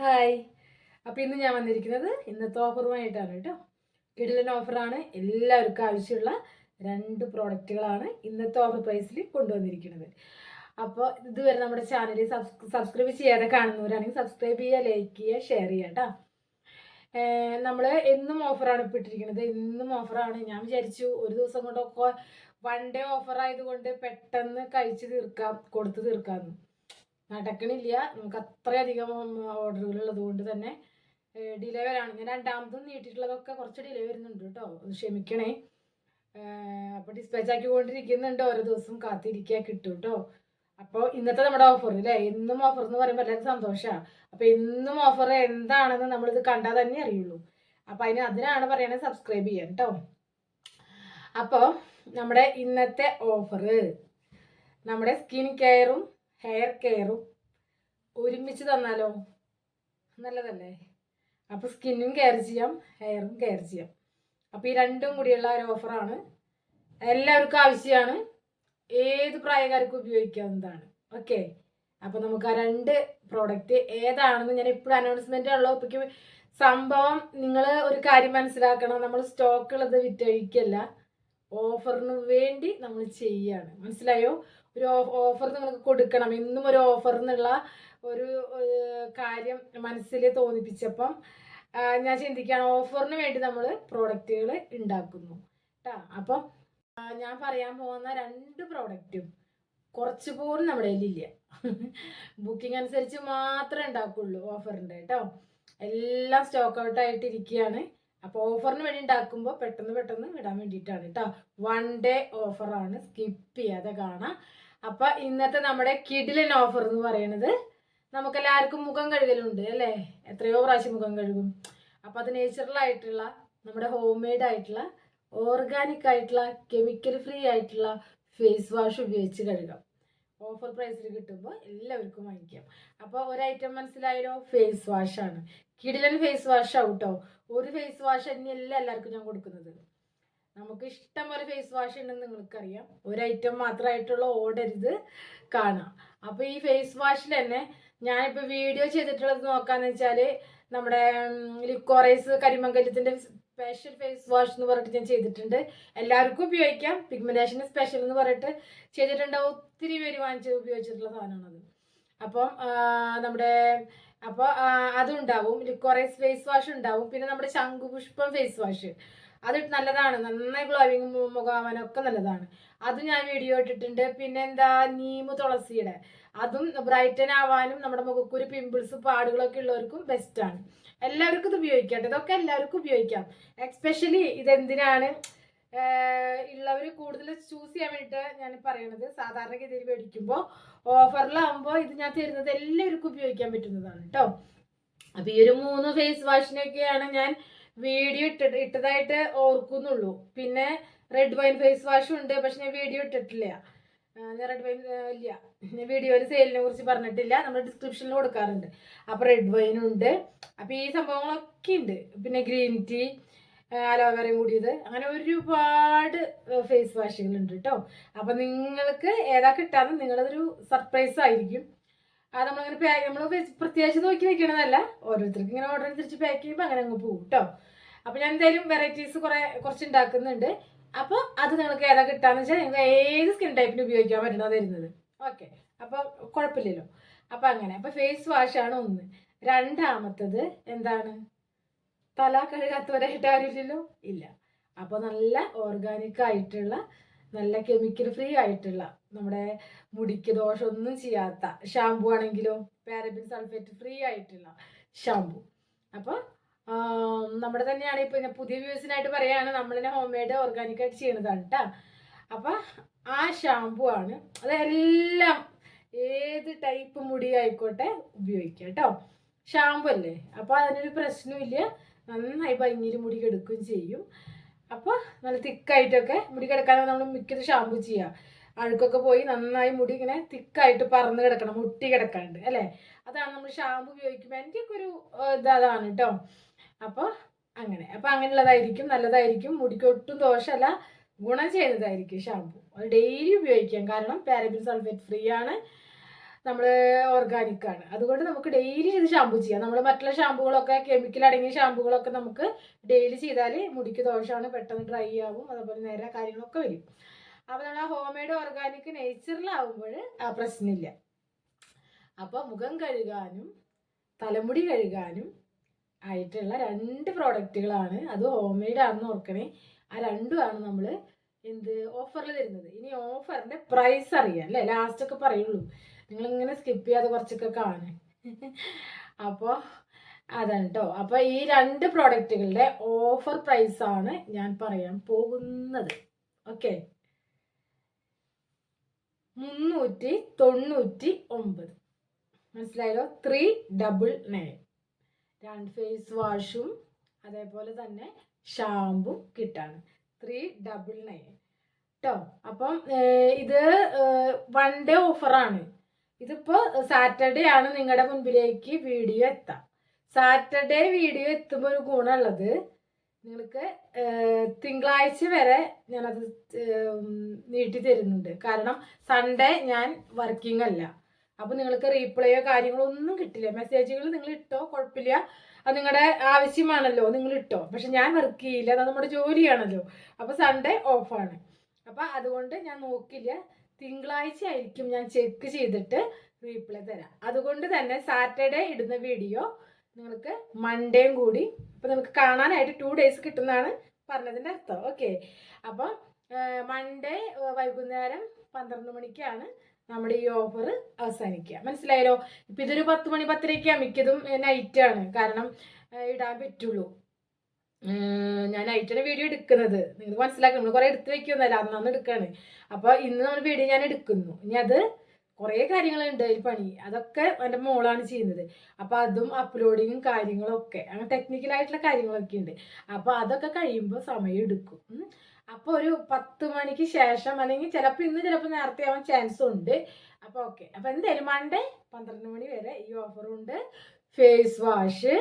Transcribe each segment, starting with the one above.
Hi. അപ്പോൾ ഇന്ന് ഞാൻ വന്നിരിക്കുന്നത് ഇന്നത്തെ ഓഫറുമായിട്ടാണ് കേട്ടോ. കിടിലൻ ഓഫറാണ്. എല്ലാവർക്കും ആവശ്യമുള്ള 2 പ്രോഡക്റ്റുകളാണ് ഇന്നത്തെ ഓഫർ പ്രൈസിൽ കൊണ്ടുവന്നിരിക്കുന്നത്. അപ്പോൾ ഇതുവരെ നമ്മുടെ ചാനൽ സബ്സ്ക്രൈബ് ചെയ്യാതെ കാണുന്നവരാണെങ്കിൽ സബ്സ്ക്രൈബ് ചെയ്യുക, ലൈക്ക് ചെയ്യുക, ഷെയർ ചെയ്യുക കേട്ടോ. നമ്മൾ എന്നും ഓഫറാണ് ഇപ്പോൾ ഇട്ടിരിക്കുന്നത്. ഇന്നും ഓഫറാണ്. ഞാൻ വിചാരിച്ചു ഒരു ദിവസം കൊണ്ടൊക്കെ 1 ഡേ ഓഫർ ആയതുകൊണ്ട് പെട്ടെന്ന് കഴിച്ച് തീർക്കാം, കൊടുത്ത് തീർക്കാമെന്ന്. നടക്കണില്ല. നമുക്ക് അത്രയധികം ഓർഡറുകൾ ഉള്ളത് കൊണ്ട് തന്നെ ഡിലേ വരാണ്. ഞാൻ രണ്ടാമതും നീട്ടിയിട്ടുള്ളതൊക്കെ കുറച്ച് ഡിലേ വരുന്നുണ്ട് കേട്ടോ, ക്ഷമിക്കണേ. അപ്പോൾ ഡിസ്പാച്ച് ആക്കിക്കൊണ്ടിരിക്കുന്നുണ്ട്. ഓരോ ദിവസം കാത്തിരിക്കുക, കിട്ടും കേട്ടോ. അപ്പോൾ ഇന്നത്തെ നമ്മുടെ ഓഫർ അല്ലേ, എന്നും ഓഫർ എന്ന് പറയുമ്പോൾ എല്ലാവർക്കും സന്തോഷമാണ്. അപ്പോൾ എന്നും ഓഫർ എന്താണെന്ന് നമ്മളിത് കണ്ടാൽ തന്നെ അറിയുള്ളൂ. അപ്പോൾ അതിനാണ് പറയണത് സബ്സ്ക്രൈബ് ചെയ്യാൻ കേട്ടോ. അപ്പോൾ നമ്മുടെ ഇന്നത്തെ ഓഫർ നമ്മുടെ സ്കിൻ കെയറും ഹെയർ കെയറും ഒരുമിച്ച് തന്നാലോ? നല്ലതല്ലേ? അപ്പോൾ സ്കിന്നും കെയർ ചെയ്യാം, ഹെയറും കെയർ ചെയ്യാം. അപ്പോൾ ഈ രണ്ടും കൂടിയുള്ള ഒരു ഓഫറാണ്. എല്ലാവർക്കും ആവശ്യമാണ്. ഏത് പ്രായക്കാർക്കും ഉപയോഗിക്കാവുന്നതാണ്. ഓക്കെ. അപ്പോൾ നമുക്ക് ആ 2 പ്രോഡക്റ്റ് ഏതാണെന്ന് ഞാൻ എപ്പോഴും അനൗൺസ്മെൻ്റ് ഉള്ളൂ. ഇപ്പോഴേക്കും സംഭവം നിങ്ങൾ ഒരു കാര്യം മനസ്സിലാക്കണം. നമ്മൾ സ്റ്റോക്ക് ഉള്ളത് വിറ്റഴിക്കല്ല, ഓഫറിന് വേണ്ടി നമ്മൾ ചെയ്യാണ്. മനസ്സിലായോ? ഒരു ഓഫർ നിങ്ങൾക്ക് കൊടുക്കണം. എന്നും ഒരു ഓഫർ എന്നുള്ള ഒരു കാര്യം മനസ്സിൽ തോന്നിപ്പിച്ചപ്പം ഞാൻ ചിന്തിക്കുകയാണ്, ഓഫറിന് വേണ്ടി നമ്മൾ പ്രോഡക്റ്റുകൾ ഉണ്ടാക്കുന്നു കേട്ടോ. അപ്പം ഞാൻ പറയാൻ പോകുന്ന 2 പ്രോഡക്റ്റും കുറച്ച് പോലും നമ്മുടെ കയ്യിലില്ല. ബുക്കിംഗ് അനുസരിച്ച് മാത്രമേ ഉണ്ടാക്കുള്ളൂ ഓഫറിൻ്റെ കേട്ടോ. എല്ലാം സ്റ്റോക്ക് ഔട്ട് ആയിട്ടിരിക്കുകയാണ്. അപ്പോൾ ഓഫറിന് വേണ്ടി ഉണ്ടാക്കുമ്പോൾ പെട്ടെന്ന് വിടാൻ വേണ്ടിയിട്ടാണ് കേട്ടോ. 1 ഡേ ഓഫറാണ്, സ്കിപ്പ് ചെയ്യാതെ കാണാം. അപ്പോൾ ഇന്നത്തെ നമ്മുടെ കിടിലൻ ഓഫർ എന്ന് പറയുന്നത്, നമുക്കെല്ലാവർക്കും മുഖം കഴുകലുണ്ട് അല്ലേ? എത്രയോ പ്രാവശ്യം മുഖം കഴുകും. അപ്പോൾ അത് നേച്ചുറലായിട്ടുള്ള, നമ്മുടെ ഹോം മെയ്ഡ് ആയിട്ടുള്ള, ഓർഗാനിക് ആയിട്ടുള്ള, കെമിക്കൽ ഫ്രീ ആയിട്ടുള്ള ഫേസ് വാഷ് ഉപയോഗിച്ച് കഴുകാം. ഓഫർ പ്രൈസിൽ കിട്ടുമ്പോൾ എല്ലാവർക്കും വാങ്ങിക്കാം. അപ്പോൾ ഒരു ഐറ്റം മനസ്സിലായാലോ? ഫേസ് വാഷാണ്. കിടിലൻ ഫേസ് വാഷ് ആവട്ടോ. ഒരു ഫേസ് വാഷ് തന്നെയല്ല എല്ലാവർക്കും ഞാൻ കൊടുക്കുന്നത്. നമുക്ക് ഇഷ്ടം പോലെ ഫേസ് വാഷ് ഉണ്ടെന്ന് നിങ്ങൾക്കറിയാം. ഒരു ഐറ്റം മാത്രമായിട്ടുള്ള ഓടരുത്, കാണാം. അപ്പോൾ ഈ ഫേസ് വാഷിൽ തന്നെ ഞാനിപ്പോൾ വീഡിയോ ചെയ്തിട്ടുള്ളത് നോക്കാന്ന് വെച്ചാൽ, നമ്മുടെ ലിക്കോറൈസ് കരിമംഗലത്തിൻ്റെ സ്പെഷ്യൽ ഫേസ് വാഷ് എന്ന് പറഞ്ഞിട്ട് ഞാൻ ചെയ്തിട്ടുണ്ട്. എല്ലാവർക്കും ഉപയോഗിക്കാം. പിഗ്മെന്റേഷന് സ്പെഷ്യൽ എന്ന് പറഞ്ഞിട്ട് ചെയ്തിട്ടുണ്ട്. ഒത്തിരി പേര് വാങ്ങിച്ച് ഉപയോഗിച്ചിട്ടുള്ള സാധനമാണത്. അപ്പം അതുണ്ടാവും. ലിക്കോറൈസ് ഫേസ് വാഷ് ഉണ്ടാവും. പിന്നെ നമ്മുടെ ശംഖുപുഷ്പം ഫേസ് വാഷ്, അത് നല്ലതാണ്. നന്നായി ഗ്ലോവിങ് മുഖാവാനൊക്കെ നല്ലതാണ്. അത് ഞാൻ വീഡിയോ ഇട്ടിട്ടുണ്ട്. പിന്നെ നീമു തുളസിയുടെ, അതും ബ്രൈറ്റൻ ആവാനും നമ്മുടെ മുഖക്കുരു പിമ്പിൾസ് പാടുകളൊക്കെ ഉള്ളവർക്കും ബെസ്റ്റാണ്. എല്ലാവർക്കും ഇത് ഉപയോഗിക്കാം. ഇതൊക്കെ എല്ലാവർക്കും ഉപയോഗിക്കാം. എക്സ്പെഷ്യലി ഇതെന്തിനാണ് ഉള്ളവർ കൂടുതൽ ചൂസ് ചെയ്യാൻ വേണ്ടിയിട്ട് ഞാൻ പറയണത്, സാധാരണഗതിയിൽ മേടിക്കുമ്പോൾ ഓഫറിലാകുമ്പോൾ ഇത് ഞാൻ തരുന്നത് എല്ലാവർക്കും ഉപയോഗിക്കാൻ പറ്റുന്നതാണ് കേട്ടോ. അപ്പോൾ ഈ ഒരു 3 ഫേസ് വാഷിനൊക്കെയാണ് ഞാൻ വീഡിയോ ഇട്ടതായിട്ട് ഓർക്കുന്നുള്ളൂ. പിന്നെ റെഡ് വൈൻ ഫേസ് വാഷും ഉണ്ട്, പക്ഷെ ഞാൻ വീഡിയോ ഇട്ടിട്ടില്ല. റെഡ് വൈൻ ഇല്ല, വീഡിയോയിൽ സെയിലിനെ കുറിച്ച് പറഞ്ഞിട്ടില്ല. നമ്മൾ ഡിസ്ക്രിപ്ഷനിൽ കൊടുക്കാറുണ്ട്. അപ്പോൾ റെഡ് വൈനും ഉണ്ട്. അപ്പോൾ ഈ സംഭവങ്ങളൊക്കെ ഉണ്ട്. പിന്നെ ഗ്രീൻ ടീ, അലോവേറയും കൂടിയത്, അങ്ങനെ ഒരുപാട് ഫേസ് വാഷുകളുണ്ട് കേട്ടോ. അപ്പം നിങ്ങൾക്ക് ഏതാ കിട്ടാന്ന് നിങ്ങളതൊരു സർപ്രൈസ് ആയിരിക്കും. അത് നമ്മൾ പ്രത്യേകിച്ച് നോക്കി വെക്കണതല്ല, ഓരോരുത്തർക്ക് ഇങ്ങനെ ഓർഡർ തിരിച്ച് പാക്ക് ചെയ്യുമ്പോൾ അങ്ങനെ അങ്ങ് പോകും കേട്ടോ. അപ്പോൾ ഞാൻ എന്തായാലും വെറൈറ്റീസ് കുറച്ച് ഉണ്ടാക്കുന്നുണ്ട്. അപ്പോൾ അത് നിങ്ങൾക്ക് ഏതാ കിട്ടാന്ന് വെച്ചാൽ നിങ്ങൾക്ക് ഏത് സ്കിൻ ടൈപ്പിന് ഉപയോഗിക്കാൻ പറ്റുന്നത് തരുന്നത്. ഓക്കെ. അപ്പോൾ കുഴപ്പമില്ലല്ലോ. അപ്പോൾ അങ്ങനെ. അപ്പോൾ ഫേസ് വാഷാണ് ഒന്ന്. രണ്ടാമത്തത് എന്താണ്? തല കഴുകാത്തവരായിട്ട് ആരുമില്ലല്ലോ, ഇല്ല. അപ്പോൾ നല്ല ഓർഗാനിക് ആയിട്ടുള്ള, നല്ല കെമിക്കൽ ഫ്രീ ആയിട്ടുള്ള, നമ്മുടെ മുടിക്ക് ദോഷമൊന്നും ചെയ്യാത്ത ഷാമ്പു ആണെങ്കിലോ പാരബിൻ സൾഫേറ്റ് ഫ്രീ ആയിട്ടുള്ള ഷാമ്പു. അപ്പോൾ നമ്മുടെ തന്നെയാണ്. ഇപ്പോൾ പുതിയ വ്യൂസിനായിട്ട് പറയുകയാണ്, നമ്മളതിനെ ഹോം മെയ്ഡ് ഓർഗാനിക് ആയിട്ട് ചെയ്യണതാണ് കേട്ടോ. അപ്പോൾ ആ ഷാമ്പു ആണ്. അതെല്ലാം ഏത് ടൈപ്പ് മുടി ആയിക്കോട്ടെ ഉപയോഗിക്കാം കേട്ടോ. ഷാമ്പു അല്ലേ, അപ്പോൾ അതിനൊരു പ്രശ്നമില്ല. നന്നായി ഭംഗിയിൽ മുടി കെടുക്കുകയും ചെയ്യും. അപ്പോൾ നല്ല തിക്കായിട്ടൊക്കെ മുടി കിടക്കാനും നമ്മൾ മിക്കത് ഷാമ്പു ചെയ്യുക. അഴുക്കൊക്കെ പോയി നന്നായി മുടി ഇങ്ങനെ തിക്കായിട്ട് പറന്ന് കിടക്കണം, മുട്ടി കിടക്കാണ്ട് അല്ലേ. അതാണ് നമ്മൾ ഷാമ്പു ഉപയോഗിക്കുമ്പോൾ എൻ്റെയൊക്കെ ഒരു അതാണ് കേട്ടോ. അപ്പോൾ അങ്ങനെയുള്ളതായിരിക്കും, നല്ലതായിരിക്കും. മുടിക്ക് ഒട്ടും ദോഷമല്ല, ഗുണം ചെയ്യുന്നതായിരിക്കും ഷാമ്പു. അത് ഡെയിലി ഉപയോഗിക്കാം. കാരണം പാരബിൻ സൾഫേറ്റ് ഫ്രീ ആണ്. നമ്മൾ ഓർഗാനിക്കാണ്. അതുകൊണ്ട് നമുക്ക് ഡെയിലി ഇത് ഷാമ്പു ചെയ്യാം. നമ്മൾ മറ്റുള്ള ഷാമ്പുകളൊക്കെ കെമിക്കൽ അടങ്ങിയ ഷാമ്പുകളൊക്കെ നമുക്ക് ഡെയിലി ചെയ്താൽ മുടിക്ക് ദോഷമാണ്, പെട്ടെന്ന് ഡ്രൈ ആവും, അതുപോലെ നേരെ കാര്യങ്ങളൊക്കെ വരും. അപ്പോൾ നമ്മൾ ആ ഹോം മെയ്ഡ് ഓർഗാനിക് നേച്ചറിലാവുമ്പോൾ ആ പ്രശ്നമില്ല. അപ്പോൾ മുഖം കഴുകാനും തലമുടി കഴുകാനും ആയിട്ടുള്ള 2 പ്രോഡക്റ്റുകളാണ്. അത് ഹോം മെയ്ഡ് ആണെന്ന് ഓർക്കണേ. ആ രണ്ടുമാണ് നമ്മൾ ഓഫറിൽ തരുന്നത്. ഇനി ഓഫറിന്റെ പ്രൈസ് അറിയാം അല്ലേ, ലാസ്റ്റ് ഒക്കെ പറയുള്ളൂ. നിങ്ങളിങ്ങനെ സ്കിപ്പ് ചെയ്യാതെ കുറച്ചൊക്കെ കാണും. അപ്പോൾ അതാണ് കേട്ടോ. അപ്പോൾ ഈ 2 പ്രോഡക്റ്റുകളുടെ ഓഫർ പ്രൈസ് ആണ് ഞാൻ പറയാൻ പോകുന്നത്. ഓക്കെ, 399. മനസ്സിലായല്ലോ? 399. 2 ഫേസ് വാഷും അതേപോലെ തന്നെ ഷാമ്പും കിട്ടാണ്. 399 കേട്ടോ. അപ്പം ഇത് 1 ഡേ ഓഫറാണ്. ഇതിപ്പോൾ സാറ്റർഡേ ആണ് നിങ്ങളുടെ മുൻപിലേക്ക് വീഡിയോ എത്താം. സാറ്റർഡേ വീഡിയോ എത്തുമ്പോൾ ഒരു ഗുണമുള്ളത്, നിങ്ങൾക്ക് തിങ്കളാഴ്ച വരെ ഞാനത് നീട്ടി തരുന്നുണ്ട്. കാരണം സൺഡേ ഞാൻ വർക്കിംഗ് അല്ല. അപ്പോൾ നിങ്ങൾക്ക് റീപ്ലേയോ കാര്യങ്ങളോ ഒന്നും കിട്ടില്ല. മെസ്സേജുകൾ നിങ്ങൾ ഇട്ടോ കുഴപ്പമില്ല, അത് നിങ്ങളുടെ ആവശ്യമാണല്ലോ, നിങ്ങൾ ഇട്ടോ. പക്ഷെ ഞാൻ വർക്ക് ചെയ്യില്ല, അത് നമ്മുടെ ജോലിയാണല്ലോ. അപ്പോൾ സൺഡേ ഓഫാണ്. അപ്പോൾ അതുകൊണ്ട് ഞാൻ നോക്കില്ല. തിങ്കളാഴ്ച ആയിരിക്കും ഞാൻ ചെക്ക് ചെയ്തിട്ട് റീപ്ലൈ തരാം. അതുകൊണ്ട് തന്നെ സാറ്റർഡേ ഇടുന്ന വീഡിയോ നിങ്ങൾക്ക് മൺഡേയും കൂടി അപ്പോൾ നിങ്ങൾക്ക് കാണാനായിട്ട് 2 ഡേയ്സ് കിട്ടുന്നതാണ് പറഞ്ഞതിൻ്റെ അർത്ഥം. ഓക്കെ, അപ്പം മൺഡേ വൈകുന്നേരം 12 മണിക്കാണ് നമ്മുടെ ഈ ഓഫർ അവസാനിക്കുക. മനസ്സിലായല്ലോ? ഇപ്പം ഇതൊരു 10 മണി 10:30 മിക്കതും നൈറ്റാണ്, കാരണം ഇടാൻ പറ്റുള്ളൂ. ഞാൻ നൈറ്റാണ് വീഡിയോ എടുക്കുന്നത്. നിങ്ങൾ മനസ്സിലാക്കണം, നമ്മൾ കുറേ എടുത്ത് വയ്ക്കുമെന്നല്ല, അന്നന്ന് എടുക്കുകയാണ്. അപ്പോൾ ഇന്ന് നമ്മൾ വീഡിയോ ഞാൻ എടുക്കുന്നു. ഇനി അത് കുറേ കാര്യങ്ങളുണ്ട് അതിൽ പണി, അതൊക്കെ എൻ്റെ മോളാണ് ചെയ്യുന്നത്. അപ്പോൾ അതും അപ്ലോഡിങ്ങും കാര്യങ്ങളൊക്കെ അങ്ങനെ ടെക്നിക്കലായിട്ടുള്ള കാര്യങ്ങളൊക്കെ ഉണ്ട്. അപ്പോൾ അതൊക്കെ കഴിയുമ്പോൾ സമയം എടുക്കും. അപ്പോൾ ഒരു 10 മണിക്ക് ശേഷം, അല്ലെങ്കിൽ ചിലപ്പോൾ ഇന്ന് ചിലപ്പോൾ നേരത്തെ ആവാൻ ചാൻസ് ഉണ്ട്. അപ്പോൾ ഓക്കെ, അപ്പോൾ എന്തായാലും മൺഡേ 12 മണി വരെ ഈ ഓഫറുണ്ട്. ഫേസ് വാഷ്,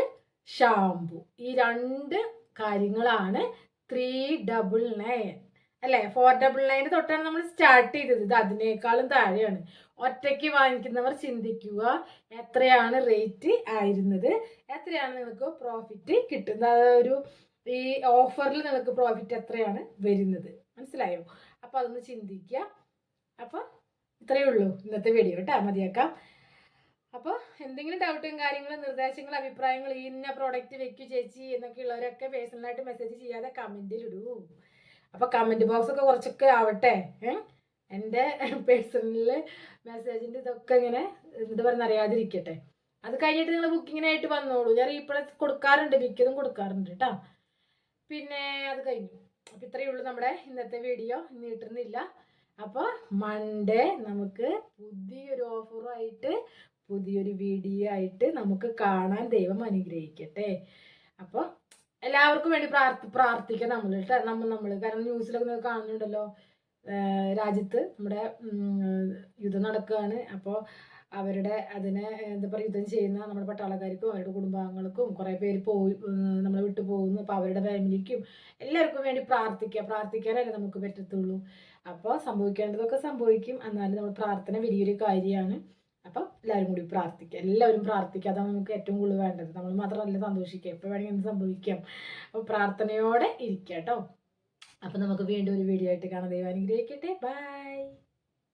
ഷാമ്പു, ഈ 2 കാര്യങ്ങളാണ് 399 അല്ലേ. 499 തൊട്ടാണ് നമ്മൾ സ്റ്റാർട്ട് ചെയ്തത്. ഇത് അതിനേക്കാളും താഴെയാണ്. ഒറ്റയ്ക്ക് വാങ്ങിക്കുന്നവർ ചിന്തിക്കുക, എത്രയാണ് റേറ്റ് ആയിരുന്നത്, എത്രയാണ് നിങ്ങൾക്ക് പ്രോഫിറ്റ് കിട്ടുന്നത്, ഒരു ഈ ഓഫറിൽ നിങ്ങൾക്ക് പ്രോഫിറ്റ് എത്രയാണ് വരുന്നത്. മനസ്സിലായോ? അപ്പോൾ അതൊന്ന് ചിന്തിക്കുക. അപ്പോൾ ഇത്രയേ ഉള്ളൂ ഇന്നത്തെ വീഡിയോ കേട്ടോ, മതിയാക്കാം. അപ്പോൾ എന്തെങ്കിലും ഡൗട്ടും കാര്യങ്ങളും നിർദ്ദേശങ്ങളും അഭിപ്രായങ്ങൾ, ഈ ഇന്ന പ്രോഡക്റ്റ് വെക്കൂ ചേച്ചി എന്നൊക്കെ ഉള്ളവരൊക്കെ പേഴ്സണലായിട്ട് മെസ്സേജ് ചെയ്യാതെ കമൻറ്റിൽ ഇടൂ. അപ്പോൾ കമൻറ്റ് ബോക്സ് ഒക്കെ കുറച്ചൊക്കെ ആവട്ടെ. എൻ്റെ പേഴ്സണൽ മെസ്സേജിൻ്റെ ഇതൊക്കെ ഇങ്ങനെ എന്താ പറയുക അറിയാതിരിക്കട്ടെ. അത് കഴിഞ്ഞിട്ട് നിങ്ങൾ ബുക്കിങ്ങിനായിട്ട് വന്നോളൂ. ഞാൻ ഇപ്പോൾ കൊടുക്കാറുണ്ട്, മിക്കതും കൊടുക്കാറുണ്ട് കേട്ടോ. പിന്നെ അത് കഴിഞ്ഞു. അപ്പോൾ ഇത്രയേ ഉള്ളൂ നമ്മുടെ ഇന്നത്തെ വീഡിയോ. നീട്ടുന്നില്ല. അപ്പോൾ മൺഡേ നമുക്ക് പുതിയൊരു ഓഫറുമായിട്ട് പുതിയൊരു വീഡിയോ ആയിട്ട് നമുക്ക് കാണാൻ ദൈവം അനുഗ്രഹിക്കട്ടെ. അപ്പോൾ എല്ലാവർക്കും വേണ്ടി പ്രാർത്ഥിക്കാം നമ്മൾ കാരണം ന്യൂസിലൊക്കെ കാണുന്നുണ്ടല്ലോ, രാജ്യത്ത് നമ്മുടെ യുദ്ധം നടക്കുകയാണ്. അപ്പോൾ അവരുടെ അതിനെ എന്താ പറയുക, യുദ്ധം ചെയ്യുന്ന നമ്മുടെ പട്ടാളക്കാർക്കും അവരുടെ കുടുംബാംഗങ്ങൾക്കും കുറേ പേര് നമ്മളെ വിട്ടു പോകുന്നു. അപ്പോൾ അവരുടെ ഫാമിലിക്കും എല്ലാവർക്കും വേണ്ടി പ്രാർത്ഥിക്കാനല്ലേ നമുക്ക് പറ്റത്തുള്ളൂ. അപ്പോൾ സംഭവിക്കേണ്ടതൊക്കെ സംഭവിക്കും, എന്നാലും നമ്മൾ പ്രാർത്ഥന വലിയൊരു കാര്യമാണ്. അപ്പം എല്ലാവരും കൂടി പ്രാർത്ഥിക്കുക, എല്ലാവരും പ്രാർത്ഥിക്കുക. അതാണ് നമുക്ക് ഏറ്റവും കൂടുതൽ വേണ്ടത്. നമ്മൾ മാത്രമല്ല സന്തോഷിക്കുക, എപ്പോൾ വേണമെങ്കിൽ എന്ത് സംഭവിക്കാം. അപ്പോൾ പ്രാർത്ഥനയോടെ ഇരിക്കുക കേട്ടോ. അപ്പം നമുക്ക് വീണ്ടും ഒരു വീഡിയോ ആയിട്ട് കാണാം. ദൈവം അനുഗ്രഹിക്കട്ടെ. ബൈ.